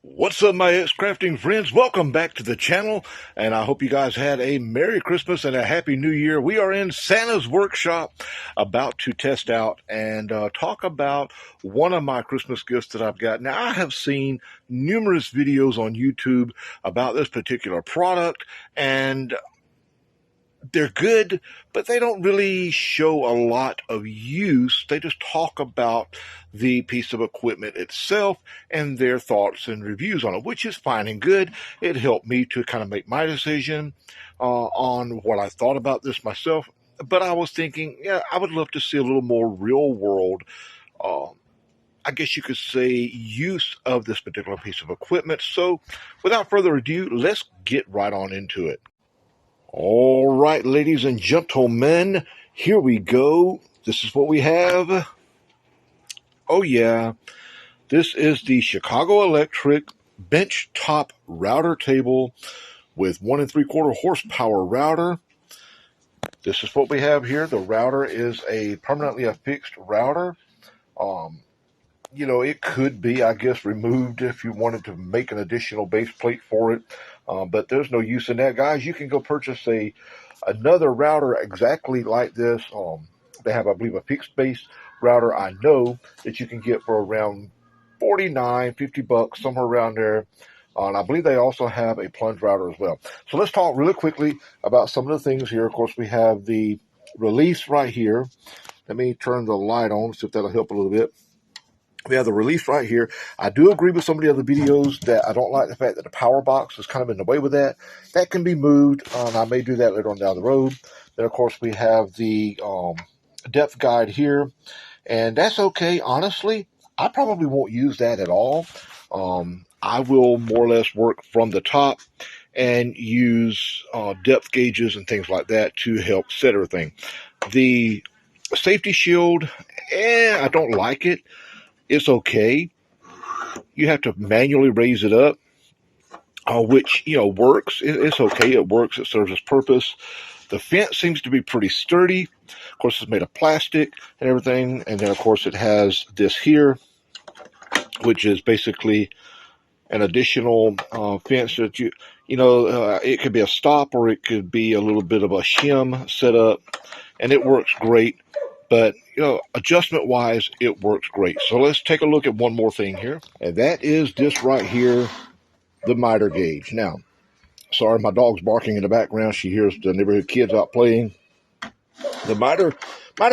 What's up, my X-Crafting friends? Welcome back to the channel, and I hope you guys had a Merry Christmas and a Happy New Year. We are in Santa's workshop about to test out and talk about one of my Christmas gifts that I've got. Now, I have seen numerous videos on YouTube about this particular product, and they're good, but they don't really show a lot of use. They just talk about the piece of equipment itself and their thoughts and reviews on it, which is fine and good. It helped me to kind of make my decision on what I thought about this myself. But I was thinking, yeah, I would love to see a little more real world, I guess you could say, use of this particular piece of equipment. So without further ado, let's get right on into it. All right, ladies and gentlemen, here we go. This is what we have. Oh yeah, this is the Chicago Electric bench top router table with 1 3/4 horsepower router. This is what we have here. The router is a permanently affixed router. It could be, I guess, removed if you wanted to make an additional base plate for it. But there's no use in that, guys. You can go purchase another router exactly like this. They have, I believe, a fixed base router. I know that you can get for around $49, $50, somewhere around there. And I believe they also have a plunge router as well. So let's talk really quickly about some of the things here. Of course, we have the release right here. Let me turn the light on, see if that'll help a little bit. We have the release right here. I do agree with some of the other videos that I don't like the fact that the power box is kind of in the way with that. That can be moved. I may do that later on down the road. Then, of course, we have the depth guide here. And that's okay. Honestly, I probably won't use that at all. I will more or less work from the top and use depth gauges and things like that to help set everything. The safety shield, I don't like it. It's okay. You have to manually raise it up, which, works. It's okay. It works. It serves its purpose. The fence seems to be pretty sturdy. Of course, it's made of plastic and everything. And then, of course, it has this here, which is basically an additional fence that it could be a stop or it could be a little bit of a shim setup, and it works great. But, adjustment-wise, it works great. So let's take a look at one more thing here. And that is this right here, the miter gauge. Now, sorry, my dog's barking in the background. She hears the neighborhood kids out playing. The miter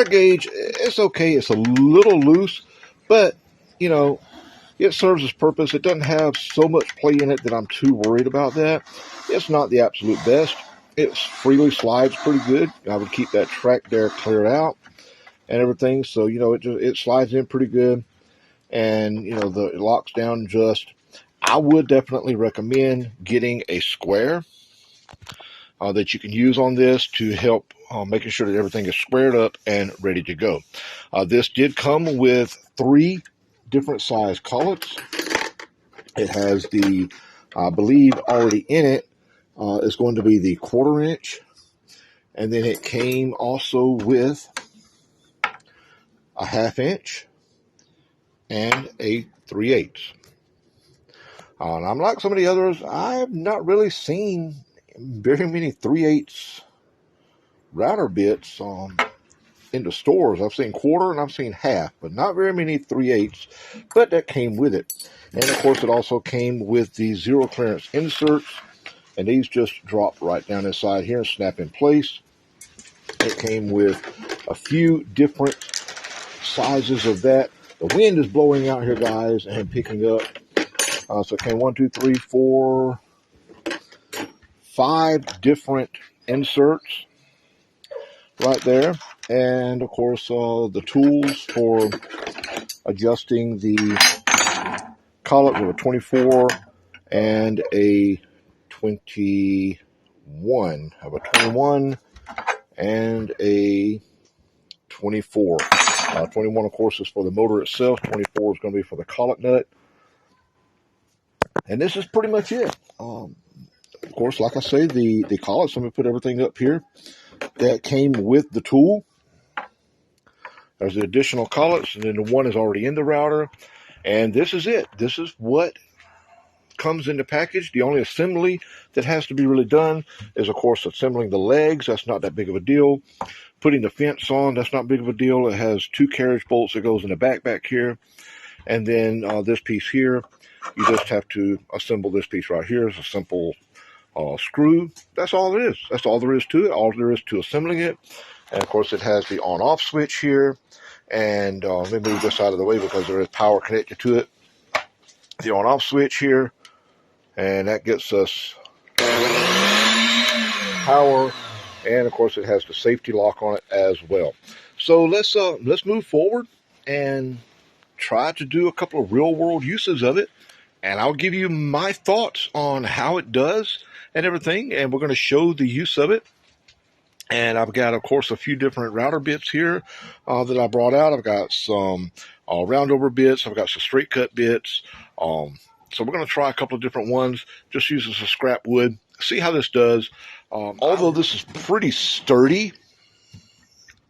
gauge, it's okay. It's a little loose, but, it serves its purpose. It doesn't have so much play in it that I'm too worried about that. It's not the absolute best. It freely slides pretty good. I would keep that track there cleared out and everything. So, it slides in pretty good. And, it locks down just. I would definitely recommend getting a square that you can use on this to help making sure that everything is squared up and ready to go. This did come with 3 different size collets. It has I believe already in it is going to be the 1/4 inch. And then it came also with a 1/2 inch and a 3/8. And unlike some of the others, I have not really seen very many 3/8 router bits in the stores. I've seen 1/4 and I've seen 1/2, but not very many 3/8. But that came with it. And of course, it also came with the zero clearance inserts, and these just drop right down inside here and snap in place. It came with a few different sizes of that. The wind is blowing out here, guys, and picking up. So it came 1, 2, 3, 4, 5 different inserts right there. And of course, the tools for adjusting the collet with a 24 and a 21. I have a 21 and a 24. 21, of course, is for the motor itself. 24 is going to be for the collet nut. And this is pretty much it. Of course, like I say, the collets, let me put everything up here, that came with the tool. There's the additional collets, and then the one is already in the router. And this is it. This is what comes in the package. The only assembly that has to be really done is, of course, assembling the legs. That's not that big of a deal. Putting the fence on, that's not big of a deal. It has 2 carriage bolts that goes in the back here. And then this piece here, you just have to assemble this piece right here. It's a simple screw. That's all it is. That's all there is to it. All there is to assembling it. And of course, it has the on-off switch here. And let me move this out of the way because there is power connected to it. The on-off switch here, and that gets us power. And of course, it has the safety lock on it as well. So let's move forward and try to do a couple of real-world uses of it. And I'll give you my thoughts on how it does and everything. And we're going to show the use of it. And I've got, of course, a few different router bits here that I brought out. I've got some roundover bits. I've got some straight cut bits. So we're going to try a couple of different ones, just using some scrap wood, see how this does. Although this is pretty sturdy,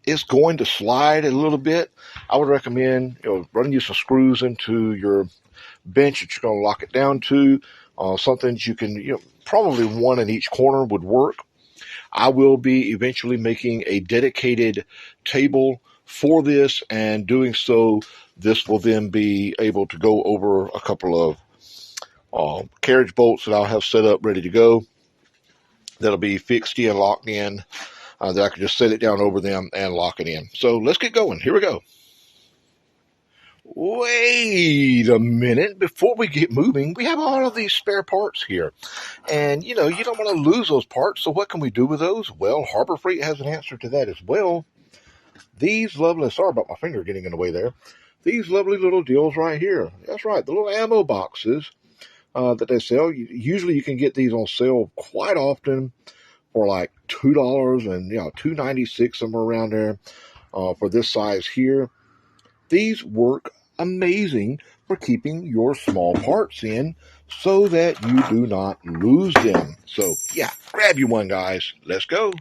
it's going to slide a little bit. I would recommend running you some screws into your bench that you're going to lock it down to. Something that you can, probably one in each corner would work. I will be eventually making a dedicated table for this, and doing so, this will then be able to go over a couple of carriage bolts that I'll have set up ready to go. That'll be fixed in, locked in, that I can just set it down over them and lock it in. So let's get going. Here we go. Wait a minute. Before we get moving, we have all of these spare parts here. And, you don't want to lose those parts, so what can we do with those? Well, Harbor Freight has an answer to that as well. These lovely, sorry about my finger getting in the way there, these lovely little deals right here. That's right, the little ammo boxes that they sell. Usually you can get these on sale quite often for like $2 and $2.96, somewhere around there for this size here. These work amazing for keeping your small parts in so that you do not lose them. So yeah, grab you one, guys. Let's go.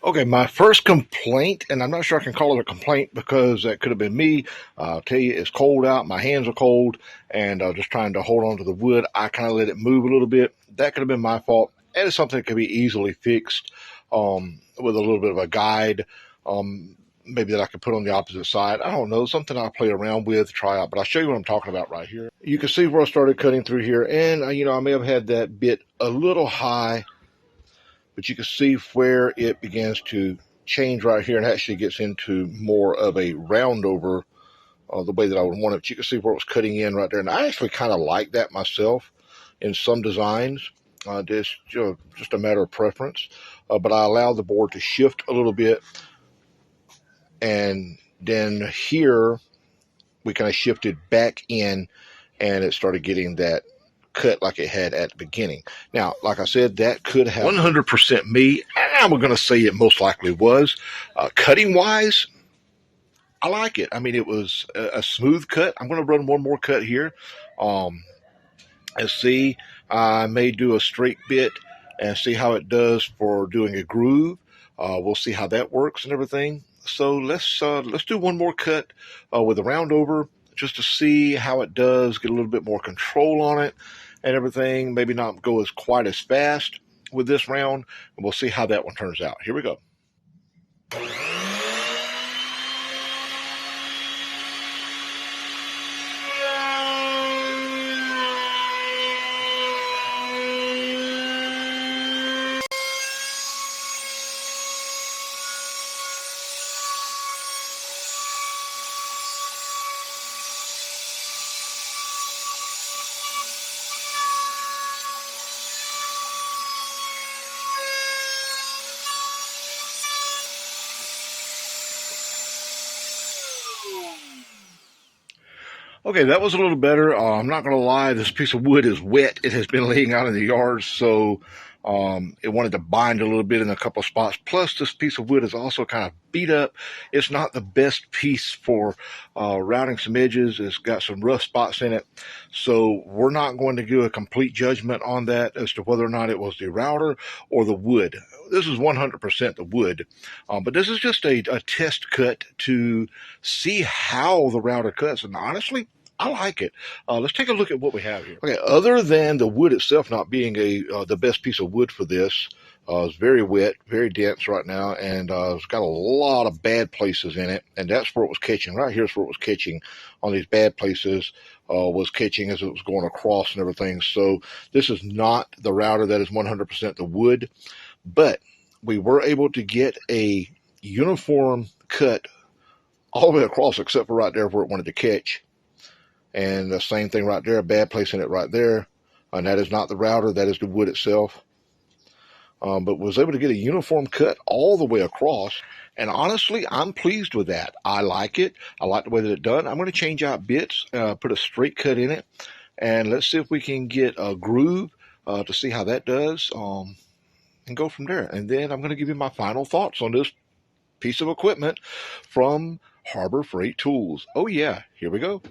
Okay, my first complaint, and I'm not sure I can call it a complaint because that could have been me. I'll tell you, it's cold out. My hands are cold, and just trying to hold on to the wood. I kind of let it move a little bit. That could have been my fault. And it's something that could be easily fixed with a little bit of a guide. Maybe that I could put on the opposite side. I don't know, something I'll play around with, try out. But I'll show you what I'm talking about right here. You can see where I started cutting through here. And, I may have had that bit a little high, but you can see where it begins to change right here and actually gets into more of a round over the way that I would want it. But you can see where it was cutting in right there. And I actually kind of like that myself in some designs. Just a matter of preference. But I allow the board to shift a little bit. And then here, we kind of shifted back in, and it started getting that cut like it had at the beginning. Now, like I said, that could have 100% me, and I'm going to say it most likely was. Cutting wise, I like it. I mean, it was a smooth cut. I'm going to run one more cut here. And see, I may do a straight bit and see how it does for doing a groove. We'll see how that works and everything. So let's do one more cut with a round over, just to see how it does, get a little bit more control on it and everything. Maybe not go as quite as fast with this round, and we'll see how that one turns out. Here we go. Okay, that was a little better. I'm not going to lie, this piece of wood is wet. It has been laying out in the yard, so it wanted to bind a little bit in a couple of spots. Plus, this piece of wood is also kind of beat up. It's not the best piece for routing some edges. It's got some rough spots in it. So we're not going to give a complete judgment on that as to whether or not it was the router or the wood. This is 100% the wood, but this is just a test cut to see how the router cuts. And honestly, I like it. Let's take a look at what we have here. Okay, other than the wood itself not being the best piece of wood for this, it's very wet, very dense right now, and it's got a lot of bad places in it, and that's where it was catching. Right here's where it was catching on these bad places, was catching as it was going across and everything. So this is not the router that is 100% the wood, but we were able to get a uniform cut all the way across except for right there where it wanted to catch. And the same thing right there, a bad place in it right there. And that is not the router, that is the wood itself. But was able to get a uniform cut all the way across. And honestly, I'm pleased with that. I like it. I like the way that it's done. I'm going to change out bits, put a straight cut in it. And let's see if we can get a groove to see how that does. And go from there. And then I'm going to give you my final thoughts on this piece of equipment from Harbor Freight Tools. Oh yeah, here we go.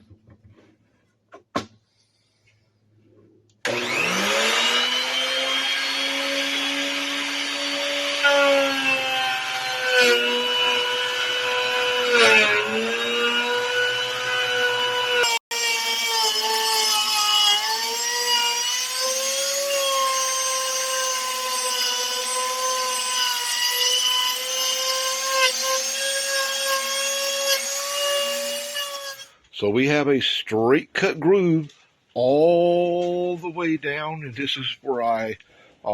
So we have a straight cut groove all the way down, and this is where I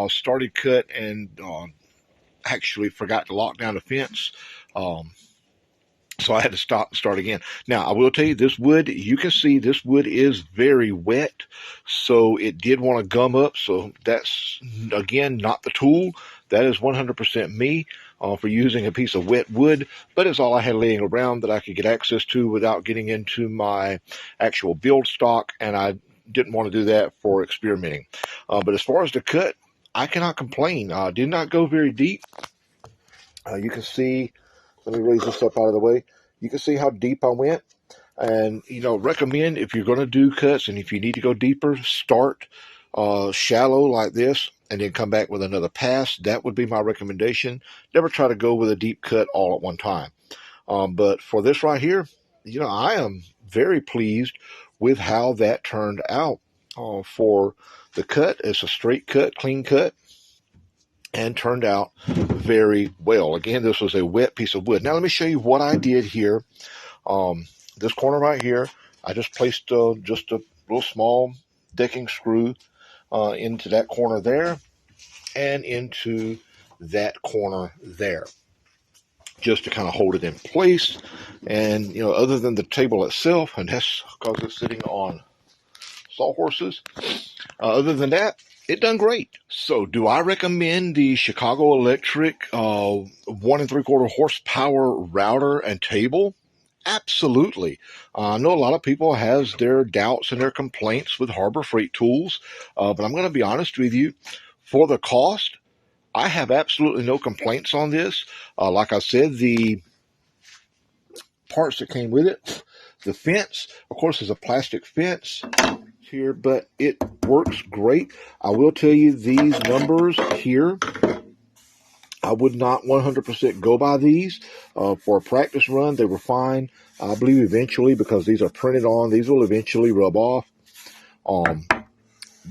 started cut and actually forgot to lock down the fence. So I had to stop and start again. Now, I will tell you, this wood, you can see this wood is very wet, so it did want to gum up. So that's, again, not the tool. That is 100% me for using a piece of wet wood, but it's all I had laying around that I could get access to without getting into my actual build stock, and I didn't want to do that for experimenting. But as far as the cut, I cannot complain. Did not go very deep. You can see, let me raise this up out of the way. You can see how deep I went. And, recommend if you're going to do cuts and if you need to go deeper, start shallow like this and then come back with another pass. That would be my recommendation. Never try to go with a deep cut all at one time. But for this right here, I am very pleased with how that turned out for the cut. It's a straight cut, clean cut, and turned out very well. Again, this was a wet piece of wood. Now let me show you what I did here. This corner right here, I just placed just a little small decking screw into that corner there and into that corner there, just to kind of hold it in place. And, other than the table itself, and that's because it's sitting on sawhorses, other than that, it done great. So do I recommend the Chicago Electric 1 3/4 horsepower router and table? Absolutely. I know a lot of people has their doubts and their complaints with Harbor Freight Tools, but I'm going to be honest with you. For the cost, I have absolutely no complaints on this. Like I said, the parts that came with it, the fence, of course, is a plastic fence here, but it works great. I will tell you these numbers here, I would not 100% go by these. For a practice run, they were fine. I believe eventually, because these are printed on, these will eventually rub off.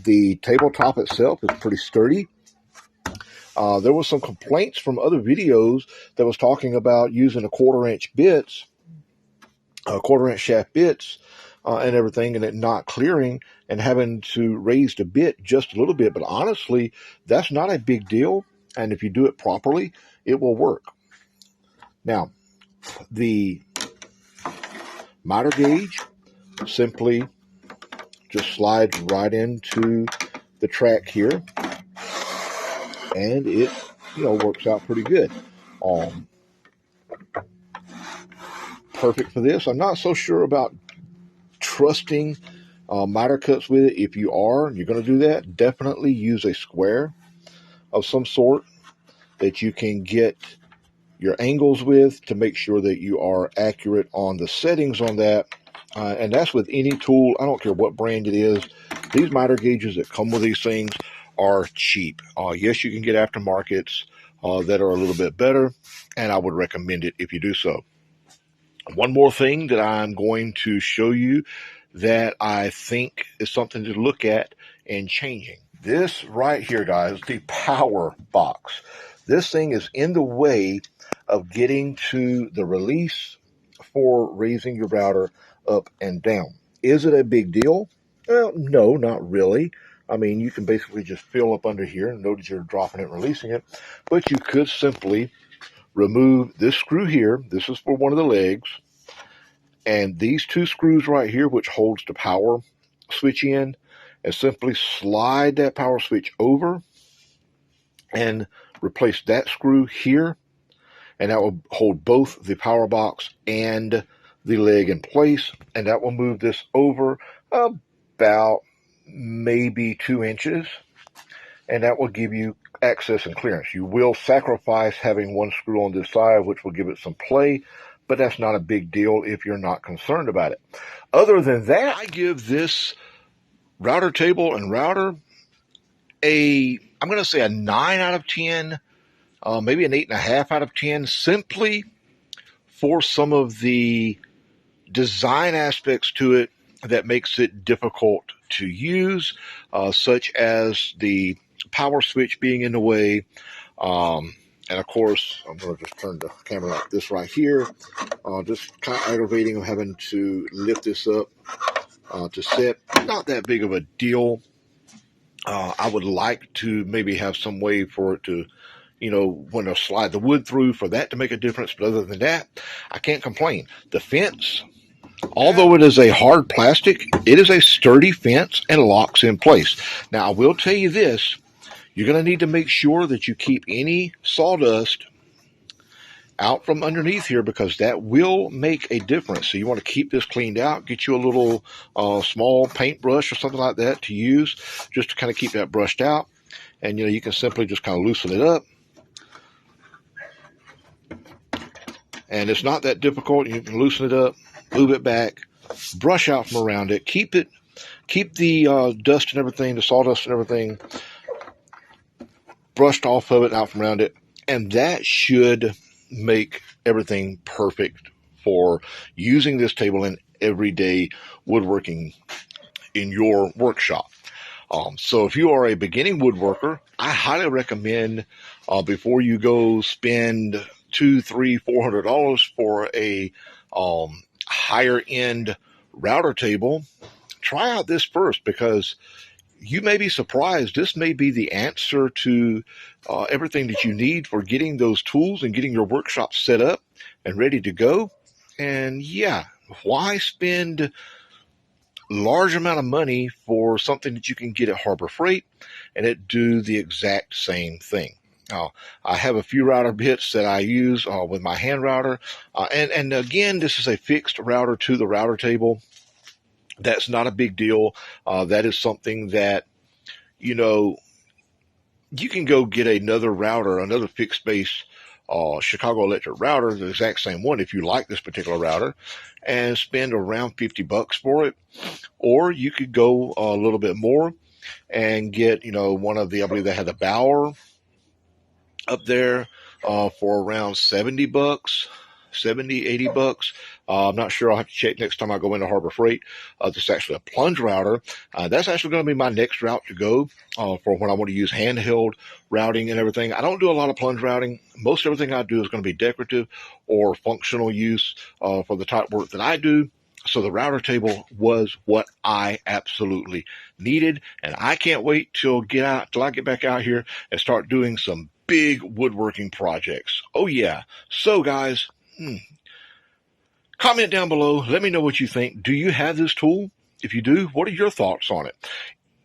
The tabletop itself is pretty sturdy. There was some complaints from other videos that was talking about using a 1/4-inch bits, 1/4-inch shaft bits, and everything, and it not clearing and having to raise the bit just a little bit. But honestly, that's not a big deal. And if you do it properly, it will work. Now, the miter gauge simply just slides right into the track here, and it, works out pretty good. Perfect for this. I'm not so sure about trusting miter cuts with it. If you're going to do that, definitely use a square of some sort that you can get your angles with to make sure that you are accurate on the settings on that. And that's with any tool. I don't care what brand it is. These miter gauges that come with these things are cheap. Yes, you can get aftermarkets that are a little bit better, and I would recommend it if you do so. One more thing that I'm going to show you that I think is something to look at in changing. This right here, guys, the power box. This thing is in the way of getting to the release for raising your router up and down. Is it a big deal? Well, no, not really. I mean, you can basically just fill up under here and notice you're dropping it and releasing it. But you could simply remove this screw here. This is for one of the legs. And these two screws right here, which holds the power switch in, and simply slide that power switch over and replace that screw here. And that will hold both the power box and the leg in place. And that will move this over about maybe 2 inches. And that will give you access and clearance. You will sacrifice having one screw on this side, which will give it some play, but that's not a big deal if you're not concerned about it. Other than that, I give this router table and router I'm going to say a 9 out of 10, maybe an 8.5 out of 10, simply for some of the design aspects to it that makes it difficult to use, such as the power switch being in the way. And of course, I'm going to just turn the camera like this right here. Just kind of aggravating of having to lift this up to set. Not that big of a deal. I would like to maybe have some way for it to, when I slide the wood through, for that to make a difference. But other than that, I can't complain. The fence, although it is a hard plastic, it is a sturdy fence and locks in place. Now, I will tell you this. You're going to need to make sure that you keep any sawdust out from underneath here, because that will make a difference. So you want to keep this cleaned out. Get you a little small paintbrush or something like that to use just to kind of keep that brushed out. And, you can simply just kind of loosen it up. And it's not that difficult. You can loosen it up, move it back, brush out from around it. Keep the dust and everything, the sawdust and everything brushed off of it, out from around it. And that should make everything perfect for using this table in everyday woodworking in your workshop. So if you are a beginning woodworker, I highly recommend before you go spend $200, $300, $400 for a higher end router table, try out this first, because you may be surprised. This may be the answer to everything that you need for getting those tools and getting your workshop set up and ready to go. And yeah, why spend large amount of money for something that you can get at Harbor Freight and it do the exact same thing? I have a few router bits that I use with my hand router. And again, this is a fixed router to the router table. That's not a big deal. That is something that, you can go get another router, another fixed base Chicago Electric router, the exact same one, if you like this particular router, and spend around $50 for it. Or you could go a little bit more and get, one of the, I believe they had the Bauer up there for around $70, $70, $80. I'm not sure. I'll have to check next time I go into Harbor Freight. This is actually a plunge router. That's actually going to be my next route to go for when I want to use handheld routing and everything. I don't do a lot of plunge routing. Most everything I do is going to be decorative or functional use for the type work that I do. So the router table was what I absolutely needed, and I can't wait till I get back out here and start doing some big woodworking projects. Oh yeah. So guys, comment down below. Let me know what you think. Do you have this tool? If you do, what are your thoughts on it?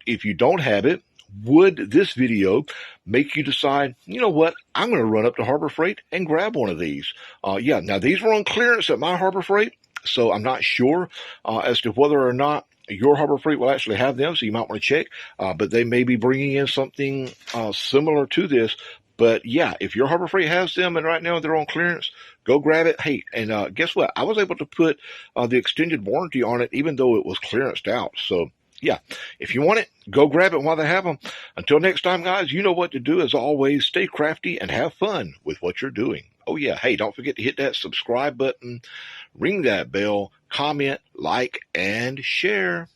If you don't have it, would this video make you decide, you know what, I'm going to run up to Harbor Freight and grab one of these? Yeah, now these were on clearance at my Harbor Freight. So I'm not sure as to whether or not your Harbor Freight will actually have them, so you might want to check. But they may be bringing in something similar to this. But yeah, if your Harbor Freight has them and right now they're on clearance, go grab it. Hey, and guess what? I was able to put the extended warranty on it, even though it was clearanced out. So yeah, if you want it, go grab it while they have them. Until next time, guys, you know what to do. As always, stay crafty and have fun with what you're doing. Oh yeah, hey, don't forget to hit that subscribe button, ring that bell, comment, like, and share.